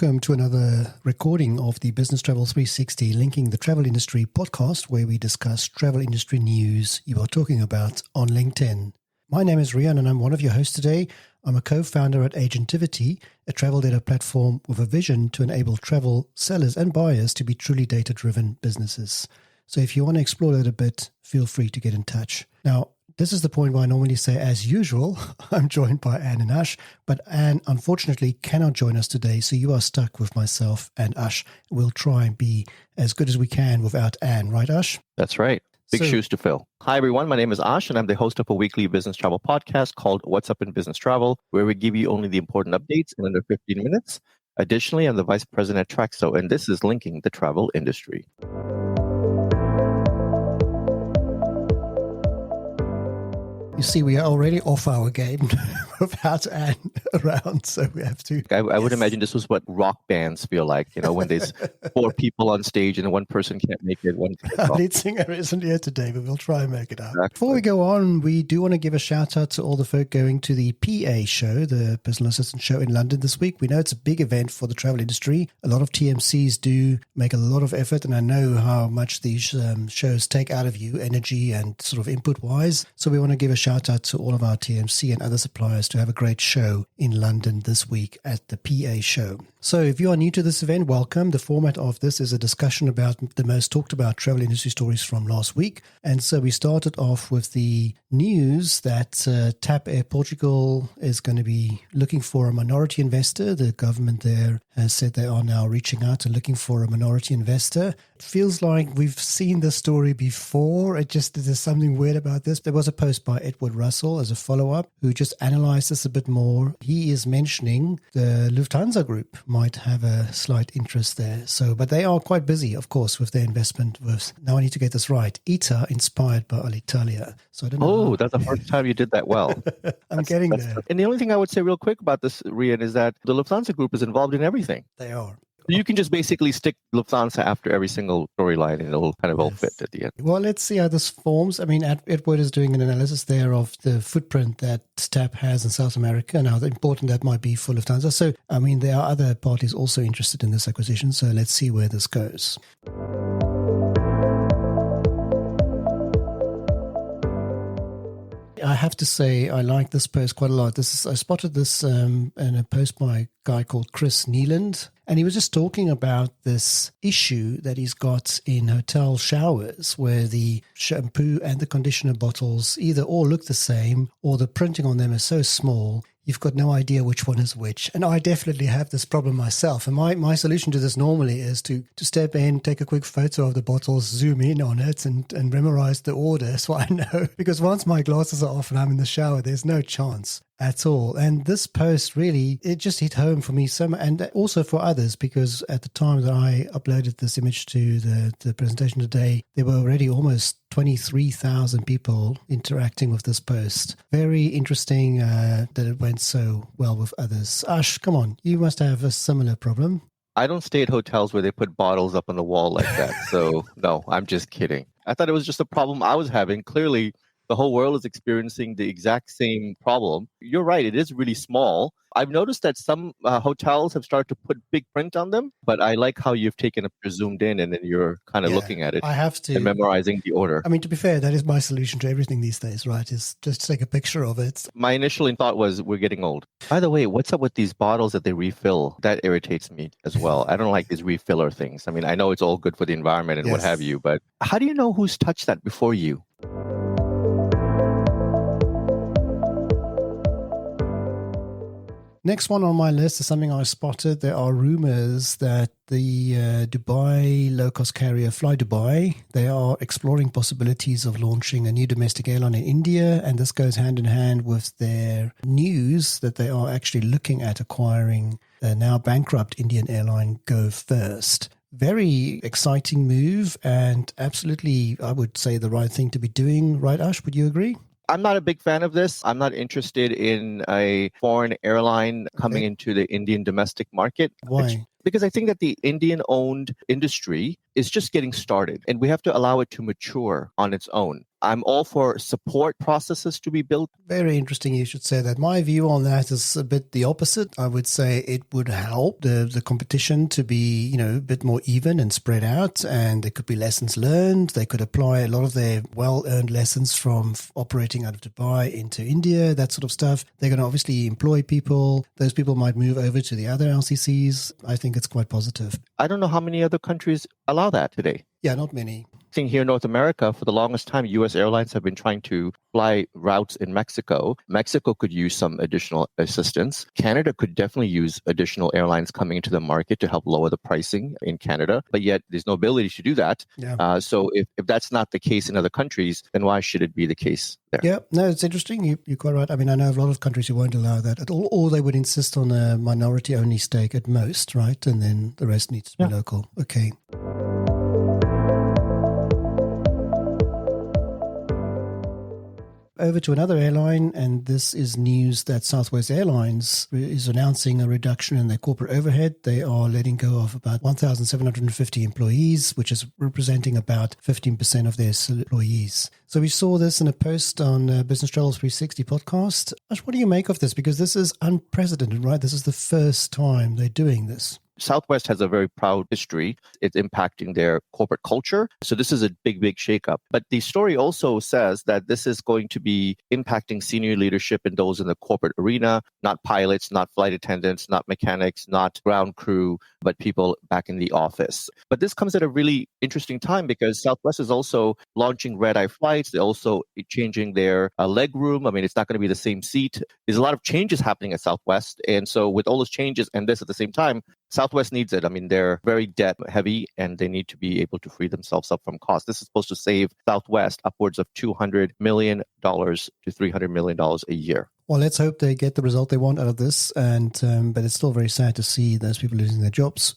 welcome to another recording of the Business Travel 360 Linking the Travel Industry podcast, where we discuss travel industry news you are talking about on LinkedIn. My name is Rian and I'm one of your hosts today. I'm a co-founder at Agentivity, a travel data platform with a vision to enable travel sellers and buyers to be truly data-driven businesses. So if you want to explore that a bit, feel free to get in touch. Now, this is the point where I normally say, as usual, I'm joined by Anne and Ash, but Anne unfortunately cannot join us today, so you are stuck with myself and Ash. We'll try and be as good as we can without Anne, right, Ash? That's right. Big shoes to fill. Hi, everyone. My name is Ash, and I'm the host of a weekly business travel podcast called What's Up in Business Travel, where we give you only the important updates in under 15 minutes. Additionally, I'm the vice president at Traxo, and this is Linking the Travel Industry. You see, we are already off our game without Anne around, so we have to... I would imagine this was what rock bands feel like, when there's four people on stage and one person can't make it. Our lead singer isn't here today, but we'll try and make it up. Exactly. Before we go on, we do want to give a shout out to all the folk going to the PA show, the Personal Assistant show in London this week. We know it's a big event for the travel industry. A lot of TMCs do make a lot of effort, and I know how much these shows take out of you, energy and sort of input-wise. So we want to give a shout out to all of our TMC and other suppliers to have a great show in London this week at the PA show. So if you are new to this event, welcome. The format of this is a discussion about the most talked about travel industry stories from last week. And so we started off with the news that TAP Air Portugal is going to be looking for a minority investor. The government there has said they are now reaching out and looking for a minority investor. It feels like we've seen this story before. There's something weird about this. There was a post by Edward Russell as a follow-up who just analyzed this a bit more. He is mentioning the Lufthansa Group might have a slight interest there. But they are quite busy, of course, with their investment with, now I need to get this right, ITA inspired by Alitalia. So I don't know. Oh, that's the first time you did that well. I'm getting there. And the only thing I would say real quick about this, Rian, is that the Lufthansa Group is involved in everything. They are. You can just basically stick Lufthansa after every single storyline and it'll kind of all fit at the end. Well, let's see how this forms. I mean, Edward is doing an analysis there of the footprint that TAP has in South America and how important that might be for Lufthansa. So, I mean, there are other parties also interested in this acquisition. So let's see where this goes. I have to say, I like this post quite a lot. I spotted this in a post by a guy called Chris Neeland, and he was just talking about this issue that he's got in hotel showers where the shampoo and the conditioner bottles either all look the same or the printing on them is so small, you've got no idea which one is which. And I definitely have this problem myself. And my solution to this normally is to step in, take a quick photo of the bottles, zoom in on it and memorize the order so I know. Because once my glasses are off and I'm in the shower, there's no chance at all. And this post really, it just hit home for me so much, and also for others, because at the time that I uploaded this image to the presentation today, there were already almost 23,000 people interacting with this post. Very interesting that it went so well with others. Ash, come on, you must have a similar problem. I don't stay at hotels where they put bottles up on the wall like that. So no, I'm just kidding. I thought it was just a problem I was having. Clearly, the whole world is experiencing the exact same problem. You're right, it is really small. I've noticed that some hotels have started to put big print on them, but I like how you've taken you're zoomed in and then you're kind of looking at it. I have to. And memorizing the order. I mean, to be fair, that is my solution to everything these days, right? Is just take a picture of it. My initial thought was, we're getting old. By the way, what's up with these bottles that they refill? That irritates me as well. I don't like these refiller things. I mean, I know it's all good for the environment and what have you, but how do you know who's touched that before you? Next one on my list is something I spotted. There are rumors that the Dubai low-cost carrier Fly Dubai, they are exploring possibilities of launching a new domestic airline in India, and this goes hand in hand with their news that they are actually looking at acquiring the now bankrupt Indian airline Go First. Very exciting move and absolutely, I would say, the right thing to be doing. Right, Ash? Would you agree? I'm not a big fan of this. I'm not interested in a foreign airline coming into the Indian domestic market. Why? Because I think that the Indian-owned industry is just getting started, and we have to allow it to mature on its own. I'm all for support processes to be built. Very interesting you should say that. My view on that is a bit the opposite. I would say it would help the competition to be, a bit more even and spread out, and there could be lessons learned. They could apply a lot of their well-earned lessons from operating out of Dubai into India, that sort of stuff. They're going to obviously employ people. Those people might move over to the other LCCs. I think it's quite positive. I don't know how many other countries allow that today. Yeah, not many. Here in North America, for the longest time, U.S. airlines have been trying to fly routes in Mexico. Mexico could use some additional assistance. Canada could definitely use additional airlines coming into the market to help lower the pricing in Canada, but yet there's no ability to do that. Yeah. So if that's not the case in other countries, then why should it be the case there? Yeah, no, it's interesting. You're quite right. I mean, I know of a lot of countries who won't allow that at all, or they would insist on a minority-only stake at most, right? And then the rest needs to be local. Okay. Over to another airline, and this is news that Southwest Airlines is announcing a reduction in their corporate overhead. They are letting go of about 1,750 employees, which is representing about 15% of their employees. So we saw this in a post on Business Travel 360 podcast. Ash, what do you make of this? Because this is unprecedented, right? This is the first time they're doing this. Southwest has a very proud history. It's impacting their corporate culture. So this is a big, big shakeup. But the story also says that this is going to be impacting senior leadership and those in the corporate arena, not pilots, not flight attendants, not mechanics, not ground crew, but people back in the office. But this comes at a really interesting time because Southwest is also launching red-eye flights. They're also changing their leg room. I mean, it's not going to be the same seat. There's a lot of changes happening at Southwest. And so with all those changes and this at the same time, Southwest needs it. I mean, they're very debt heavy and they need to be able to free themselves up from costs. This is supposed to save Southwest upwards of $200 million to $300 million a year. Well, let's hope they get the result they want out of this. But it's still very sad to see those people losing their jobs.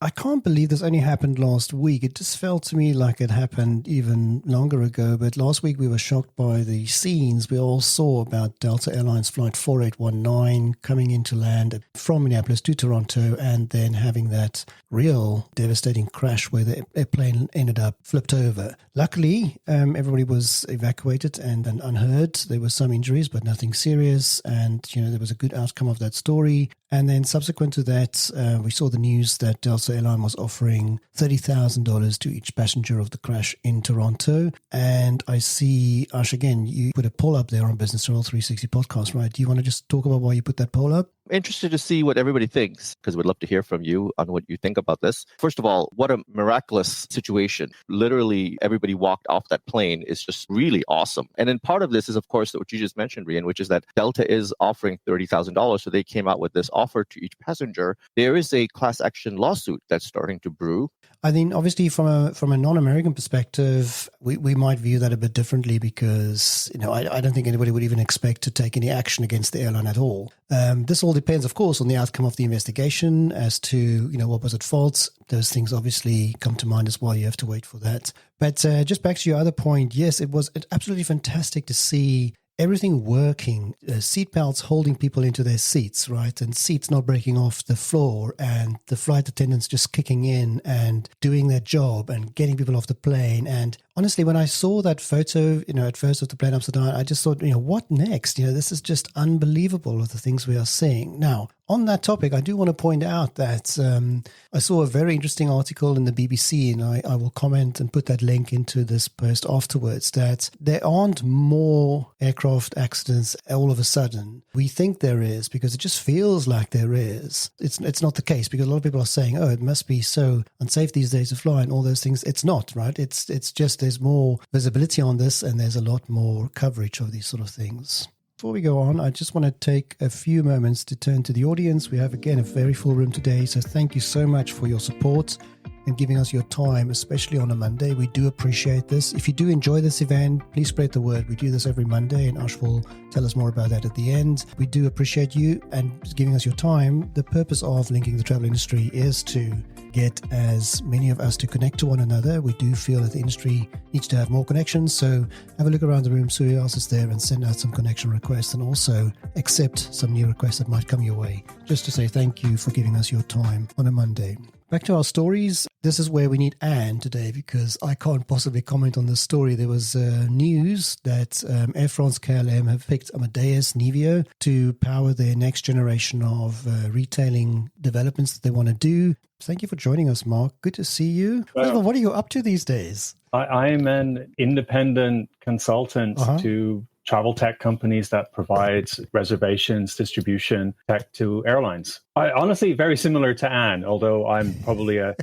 I can't believe this only happened last week. It just felt to me like it happened even longer ago. But last week we were shocked by the scenes we all saw about Delta Airlines Flight 4819 coming into land from Minneapolis to Toronto and then having that real devastating crash where the airplane ended up flipped over. Luckily, everybody was evacuated and unhurt. There were some injuries, but nothing serious. And, there was a good outcome of that story. And then subsequent to that, we saw the news that Delta Airline was offering $30,000 to each passenger of the crash in Toronto. And I see, Ash, again, you put a poll up there on Business Travel 360 podcast, right? Do you want to just talk about why you put that poll up? Interested to see what everybody thinks, because we'd love to hear from you on what you think about this. First of all, what a miraculous situation. Literally, everybody walked off that plane is just really awesome. And then part of this is, of course, what you just mentioned, Rian, which is that Delta is offering $30,000. So they came out with this offer to each passenger. There is a class action lawsuit that's starting to brew. I think obviously from a non-American perspective, we might view that a bit differently because, I don't think anybody would even expect to take any action against the airline at all. This all depends, of course, on the outcome of the investigation as to, what was at fault. Those things obviously come to mind as well. You have to wait for that. But just back to your other point, yes, it was absolutely fantastic to see everything working, seatbelts holding people into their seats, right? And seats not breaking off the floor and the flight attendants just kicking in and doing their job and getting people off the plane. And honestly, when I saw that photo, at first of the plane upside down, I just thought, what next? This is just unbelievable of the things we are seeing. Now, on that topic, I do want to point out that I saw a very interesting article in the BBC, and I will comment and put that link into this post afterwards, that there aren't more aircraft accidents all of a sudden. We think there is because it just feels like there is. It's not the case because a lot of people are saying, oh, it must be so unsafe these days to fly and all those things. It's not, right? It's just there's more visibility on this and there's a lot more coverage of these sort of things. Before we go on, I just want to take a few moments to turn to the audience. We have, again, a very full room today, so thank you so much for your support. and giving us your time, especially on a Monday. We do appreciate this. If you do enjoy this event, please spread the word. We do this every Monday, and Ash will tell us more about that at the end. We do appreciate you and giving us your time. The purpose of linking the travel industry is to get as many of us to connect to one another. We do feel that the industry needs to have more connections, so have a look around the room, see who else is there, and send out some connection requests, and also accept some new requests that might come your way. Just to say thank you for giving us your time on a Monday. Back to our stories. This is where we need Anne today, because I can't possibly comment on this story. There was news that Air France-KLM have picked Amadeus Nevio to power their next generation of retailing developments that they want to do. Thank you for joining us, Mark. Good to see you. First of all, what are you up to these days? I'm an independent consultant to travel tech companies that provide reservations, distribution tech to airlines. Honestly, very similar to Anne, although I'm probably a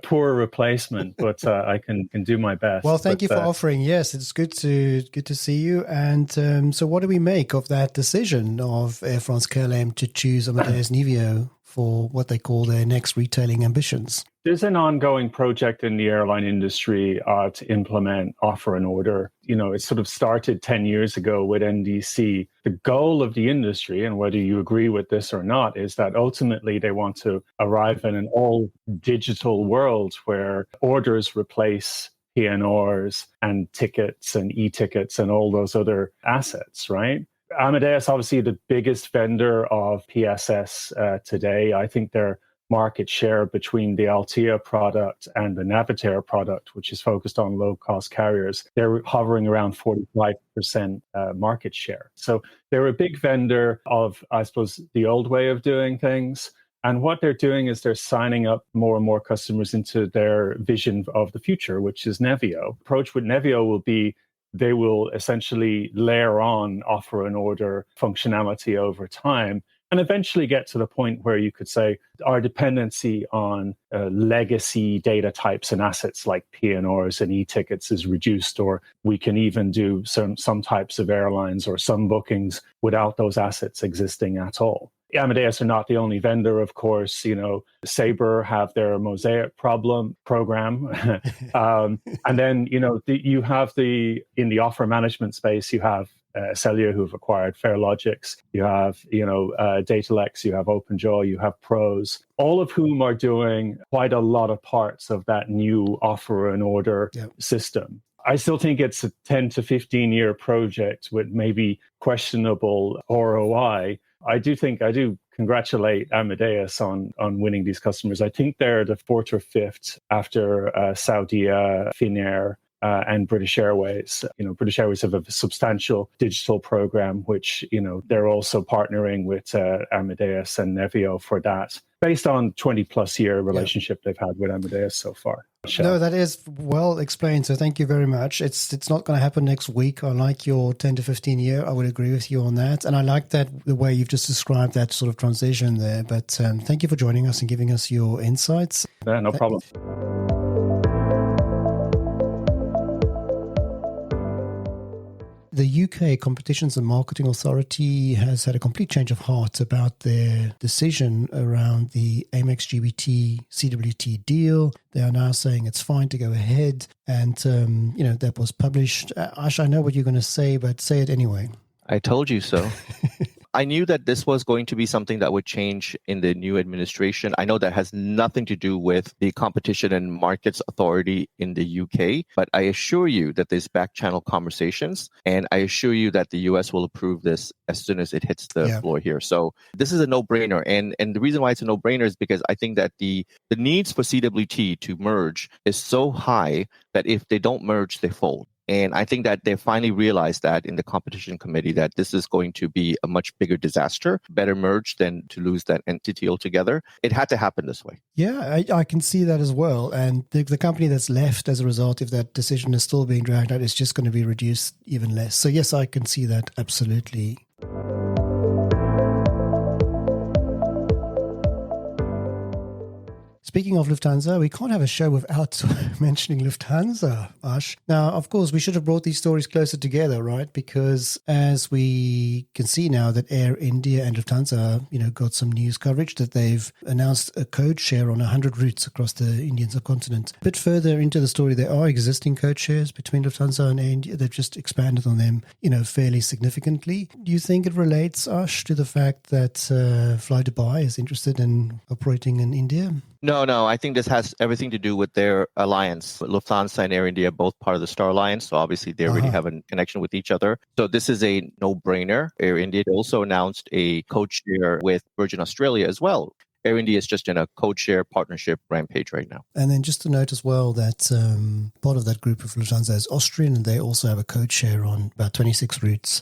poor replacement, but I can do my best. Well, thank you for offering. Yes, it's good to see you. And so what do we make of that decision of Air France-KLM to choose Amadeus Nevio for what they call their next retailing ambitions? There's an ongoing project in the airline industry to implement offer and order. It sort of started 10 years ago with NDC. The goal of the industry, and whether you agree with this or not, is that ultimately they want to arrive in an all digital world where orders replace PNRs and tickets and e-tickets and all those other assets, right? Amadeus, obviously the biggest vendor of PSS today. I think their market share between the Altea product and the Navitaire product, which is focused on low-cost carriers, they're hovering around 45% market share. So they're a big vendor of, I suppose, the old way of doing things. And what they're doing is they're signing up more and more customers into their vision of the future, which is Nevio. Approach with Nevio will be they will essentially layer on offer and order functionality over time and eventually get to the point where you could say our dependency on legacy data types and assets like PNRs and e-tickets is reduced, or we can even do some types of airlines or some bookings without those assets existing at all. Amadeus are not the only vendor, of course. Sabre have their Mosaic program. And then, you have in the offer management space, you have Celia, who've acquired Fairlogics. You have, Datalex, you have OpenJaw, you have Pros, all of whom are doing quite a lot of parts of that new offer and order system. I still think it's a 10 to 15 year project with maybe questionable ROI. I do congratulate Amadeus on winning these customers. I think they're the fourth or fifth after Saudia, Finnair, and British Airways. British Airways have a substantial digital program, which, they're also partnering with Amadeus and Nevio for that, based on 20 plus year relationship they've had with Amadeus so far. No, that is well explained. So thank you very much. It's not going to happen next week. I like your 10 to 15 year. I would agree with you on that. And I like that the way you've just described that sort of transition there. But thank you for joining us and giving us your insights. Yeah, no problem. The UK Competitions and Marketing Authority has had a complete change of heart about their decision around the Amex GBT CWT deal. They are now saying it's fine to go ahead. And, that was published. Ash, I know what you're going to say, but say it anyway. I told you so. I knew that this was going to be something that would change in the new administration. I know that has nothing to do with the Competition and Markets Authority in the UK, but I assure you that there's back channel conversations, and I assure you that the US will approve this as soon as it hits the floor here. So this is a no-brainer. And the reason why it's a no-brainer is because I think that the needs for CWT to merge is so high that if they don't merge, they fold. And I think that they finally realized that in the competition committee that this is going to be a much bigger disaster, better merge than to lose that entity altogether. It had to happen this way. Yeah, I can see that as well. And the company that's left as a result, if that decision is still being dragged out, is just going to be reduced even less. So yes, I can see that absolutely. speaking of Lufthansa, we can't have a show without mentioning Lufthansa, Ash. Now, of course, we should have brought these stories closer together, right? Because as we can see now that Air India and Lufthansa, got some news coverage that they've announced a code share on 100 routes across the Indian subcontinent. A bit further into the story, there are existing code shares between Lufthansa and Air India. They've just expanded on them, fairly significantly. Do you think it relates, Ash, to the fact that Fly Dubai is interested in operating in India? No. I think this has everything to do with their alliance. Lufthansa and Air India are both part of the Star Alliance, so obviously they already have a connection with each other. So this is a no-brainer. Air India also announced a code share with Virgin Australia as well. Air India is just in a code share partnership rampage right now. And then just to note as well that part of that group of Lufthansa is Austrian, and they also have a code share on about 26 routes.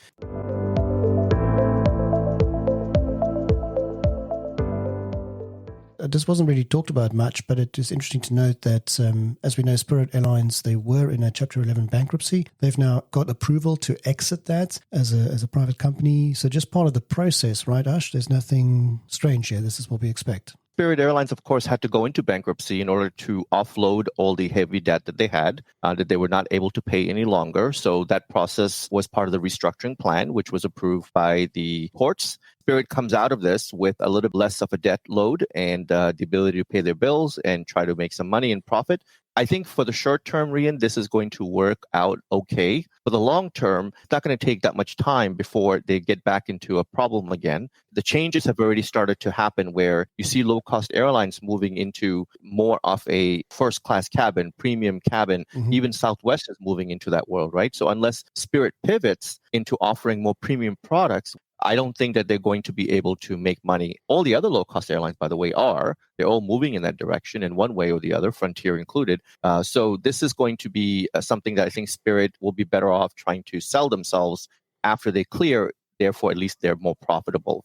This wasn't really talked about much, but it is interesting to note that, as we know, Spirit Airlines, they were in a Chapter 11 bankruptcy. They've now got approval to exit that as a private company. So just part of the process, right, Ash? There's nothing strange here. This is what we expect. Spirit Airlines, of course, had to go into bankruptcy in order to offload all the heavy debt that they had, that they were not able to pay any longer. So that process was part of the restructuring plan, which was approved by the courts. Spirit comes out of this with a little bit less of a debt load and the ability to pay their bills and try to make some money and profit. I think for the short term, Rian, this is going to work out okay. For the long term, it's not going to take that much time before they get back into a problem again. The changes have already started to happen where you see low-cost airlines moving into more of a first-class cabin, premium cabin. Even Southwest is moving into that world, right? So unless Spirit pivots into offering more premium products, I don't think that they're going to be able to make money. All the other low-cost airlines, by the way, they're all moving in that direction in one way or the other, Frontier included. So this is going to be something that I think Spirit will be better off trying to sell themselves after they clear. Therefore, at least they're more profitable.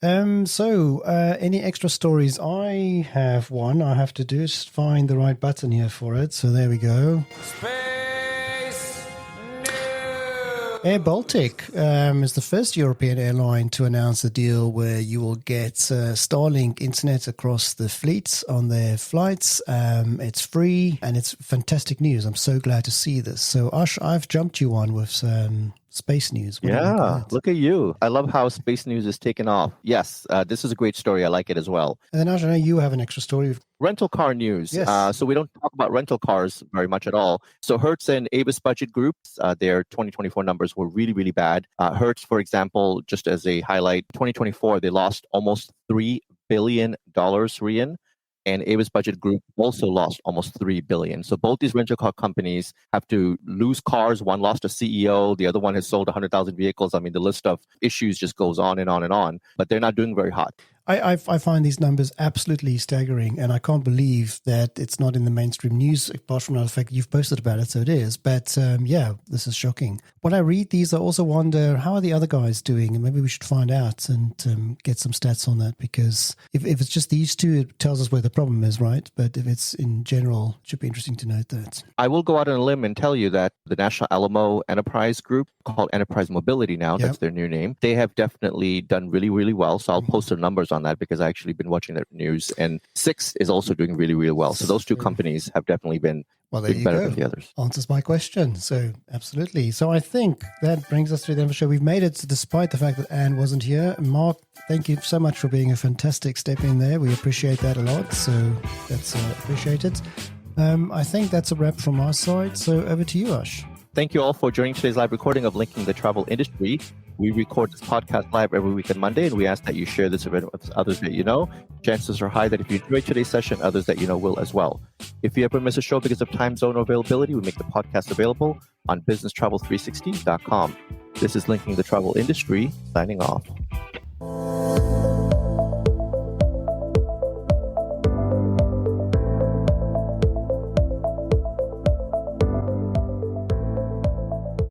Any extra stories? I have one. I have to just find the right button here for it. So there we go. Air Baltic is the first European airline to announce a deal where you will get Starlink internet across the fleets on their flights. It's free and it's fantastic news. I'm so glad to see this. So, Ash, I've jumped you on with space news. Look at you. I love how space news is taken off. Yes, this is a great story. I like it as well. And then, Ash, I know you have an extra story. Rental car news. Yes. So we don't talk about rental cars very much at all. So Hertz and Avis Budget Group, their 2024 numbers were really, really bad. Hertz, for example, just as a highlight, 2024, they lost almost $3 billion, Rian. And Avis Budget Group also lost almost $3 billion. So both these rental car companies have to lose cars. One lost a CEO. The other one has sold 100,000 vehicles. I mean, the list of issues just goes on and on and on. But they're not doing very hot. I find these numbers absolutely staggering, and I can't believe that it's not in the mainstream news, apart from the fact you've posted about it, so it is. But this is shocking. When I read these, I also wonder, how are the other guys doing? And maybe we should find out and get some stats on that, because if it's just these two, it tells us where the problem is, right? But if it's in general, it should be interesting to note that. I will go out on a limb and tell you that the National Alamo Enterprise Group, called Enterprise Mobility now, that's their new name, they have definitely done really, really well. So I'll post their numbers on that because I actually been watching their news. And Six is also doing really, really well. So those two companies have definitely been doing better than the others. Answers my question. So absolutely. So I think that brings us to the end of the show. We've made it despite the fact that Anne wasn't here. Mark, thank you so much for being a fantastic step in there. We appreciate that a lot. So that's appreciated. I think that's a wrap from our side. So over to you, Ash. Thank you all for joining today's live recording of Linking the Travel Industry. We record this podcast live every week on Monday, and we ask that you share this event with others that you know. Chances are high that if you enjoyed today's session, others that you know will as well. If you ever miss a show because of time zone or availability, we make the podcast available on businesstravel360.com. This is Linking the Travel Industry, signing off.